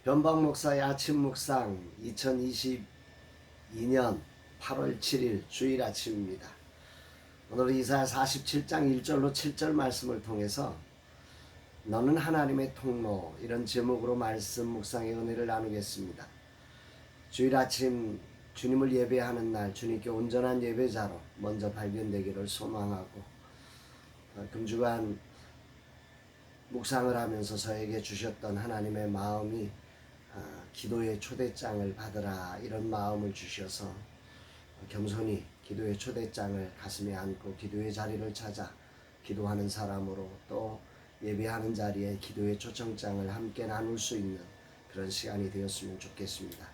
변방 목사의 아침 묵상 2022년 8월 7일 주일 아침입니다. 오늘은 이사야 47장 1절로 7절 말씀을 통해서 너는 하나님의 통로 이런 제목으로 말씀 묵상의 은혜를 나누겠습니다. 주일 아침 주님을 예배하는 날 주님께 온전한 예배자로 먼저 발견되기를 소망하고 금주간 묵상을 하면서 저에게 주셨던 하나님의 마음이 기도의 초대장을 받으라 이런 마음을 주셔서 겸손히 기도의 초대장을 가슴에 안고 기도의 자리를 찾아 기도하는 사람으로 또 예배하는 자리에 기도의 초청장을 함께 나눌 수 있는 그런 시간이 되었으면 좋겠습니다.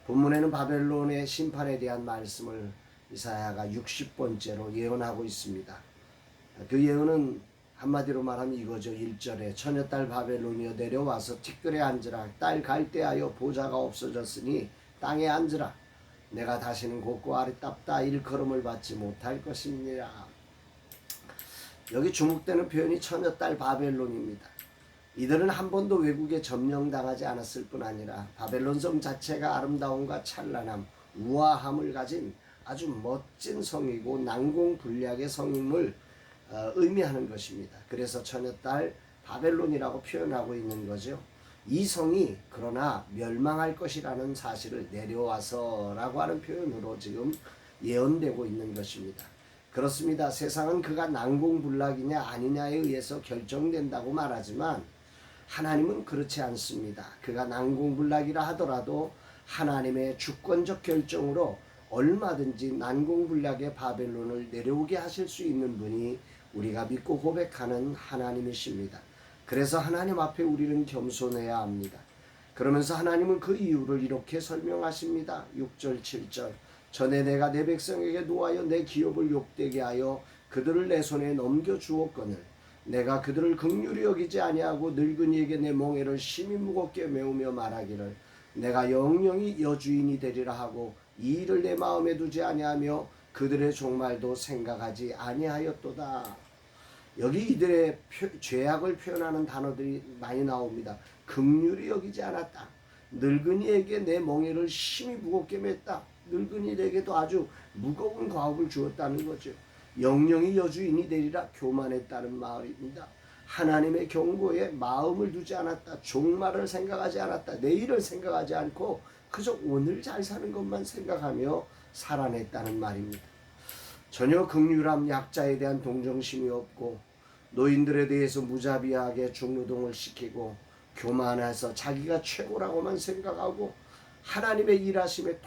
본문에는 바벨론의 심판에 대한 말씀을 이사야가 60번째로 예언하고 있습니다. 그 예언은 한마디로 말하면 이거죠. 1절에 처녀딸 바벨론이여 내려와서 티끌에 앉으라. 딸 갈대하여 보좌가 없어졌으니 땅에 앉으라. 내가 다시는 곱고 아리따다 일컬음을 받지 못할 것이니라. 여기 주목되는 표현이 처녀딸 바벨론입니다. 이들은 한 번도 외국에 점령당하지 않았을 뿐 아니라 바벨론 성 자체가 아름다움과 찬란함, 우아함을 가진 아주 멋진 성이고 난공불락의 성임을 의미하는 것입니다. 그래서 처녀딸 바벨론이라고 표현하고 있는 거죠. 이 성이 그러나 멸망할 것이라는 사실을 내려와서라고 하는 표현으로 지금 예언되고 있는 것입니다. 그렇습니다. 세상은 그가 난공불락이냐 아니냐에 의해서 결정된다고 말하지만 하나님은 그렇지 않습니다. 그가 난공불락이라 하더라도 하나님의 주권적 결정으로 얼마든지 난공불락의 바벨론을 내려오게 하실 수 있는 분이 우리가 믿고 고백하는 하나님이십니다. 그래서 하나님 앞에 우리는 겸손해야 합니다. 그러면서 하나님은 그 이유를 이렇게 설명하십니다. 6절 7절 전에 내가 내 백성에게 노하여 내 기업을 욕되게 하여 그들을 내 손에 넘겨주었거늘 내가 그들을 긍휼히 여기지 아니하고 늙은이에게 내 멍에를 심히 무겁게 메우며 말하기를 내가 영영이 여주인이 되리라 하고 이 일을 내 마음에 두지 아니하며 그들의 종말도 생각하지 아니하였도다. 여기 이들의 죄악을 표현하는 단어들이 많이 나옵니다. 긍휼히 여기지 않았다. 늙은이에게 내 멍에를 심히 무겁게 맸다. 늙은이에게도 아주 무거운 과업을 주었다는 거죠. 영영이 여주인이 되리라 교만했다는 말입니다. 하나님의 경고에 마음을 두지 않았다. 종말을 생각하지 않았다. 내일을 생각하지 않고 그저 오늘 잘 사는 것만 생각하며 살아냈다는 말입니다. 전혀 긍휼함, 약자에 대한 동정심이 없고 노인들에 대해서 무자비하게 중노동을 시키고 교만해서 자기가 최고라고만 생각하고 하나님의 일하심의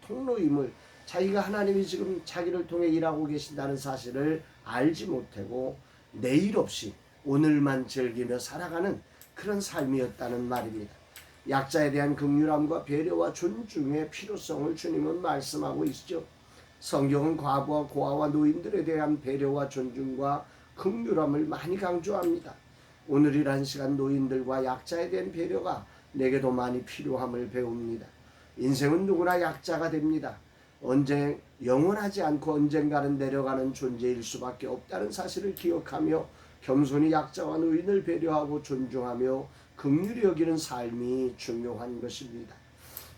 통로임을 자기가 하나님이 지금 자기를 통해 일하고 계신다는 사실을 알지 못하고 내일 없이 오늘만 즐기며 살아가는 그런 삶이었다는 말입니다. 약자에 대한 긍휼함과 배려와 존중의 필요성을 주님은 말씀하고 있죠. 성경은 과부와 고아와 노인들에 대한 배려와 존중과 긍휼함을 많이 강조합니다. 오늘이란 시간 노인들과 약자에 대한 배려가 내게도 많이 필요함을 배웁니다. 인생은 누구나 약자가 됩니다. 영원하지 않고 언젠가는 내려가는 존재일 수밖에 없다는 사실을 기억하며 겸손히 약자와 노인을 배려하고 존중하며 긍휼히 여기는 삶이 중요한 것입니다.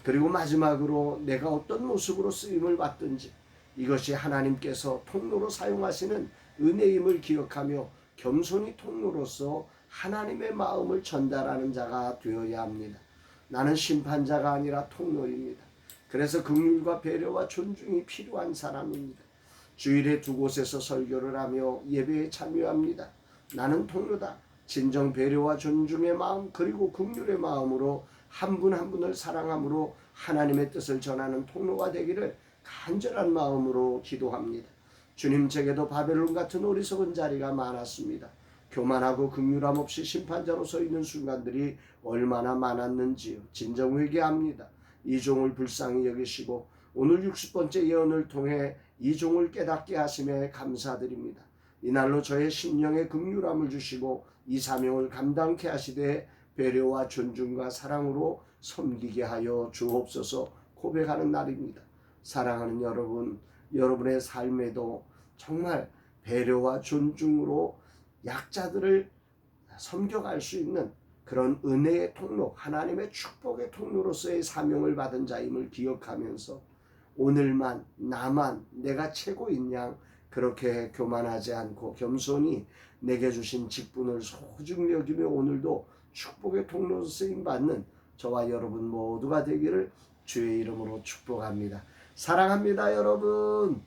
그리고 마지막으로 내가 어떤 모습으로 쓰임을 받든지 이것이 하나님께서 통로로 사용하시는 은혜임을 기억하며 겸손히 통로로서 하나님의 마음을 전달하는 자가 되어야 합니다. 나는 심판자가 아니라 통로입니다. 그래서 긍휼과 배려와 존중이 필요한 사람입니다. 주일에 두 곳에서 설교를 하며 예배에 참여합니다. 나는 통로다. 진정 배려와 존중의 마음 그리고 긍휼의 마음으로 한 분 한 분을 사랑함으로 하나님의 뜻을 전하는 통로가 되기를 간절한 마음으로 기도합니다. 주님 제게도 바벨론 같은 어리석은 자리가 많았습니다. 교만하고 긍휼함 없이 심판자로 서 있는 순간들이 얼마나 많았는지요. 진정 회개합니다. 이 종을 불쌍히 여기시고 오늘 60번째 예언을 통해 이 종을 깨닫게 하심에 감사드립니다. 이날로 저의 심령에 긍휼함을 주시고 이 사명을 감당케 하시되 배려와 존중과 사랑으로 섬기게 하여 주옵소서 고백하는 날입니다. 사랑하는 여러분, 여러분의 삶에도 정말 배려와 존중으로 약자들을 섬겨갈 수 있는 그런 은혜의 통로, 하나님의 축복의 통로로서의 사명을 받은 자임을 기억하면서 오늘만 나만 내가 최고인 양 그렇게 교만하지 않고 겸손히 내게 주신 직분을 소중히 여기며 오늘도 축복의 통로로 쓰임받는 저와 여러분 모두가 되기를 주의 이름으로 축복합니다. 사랑합니다, 여러분.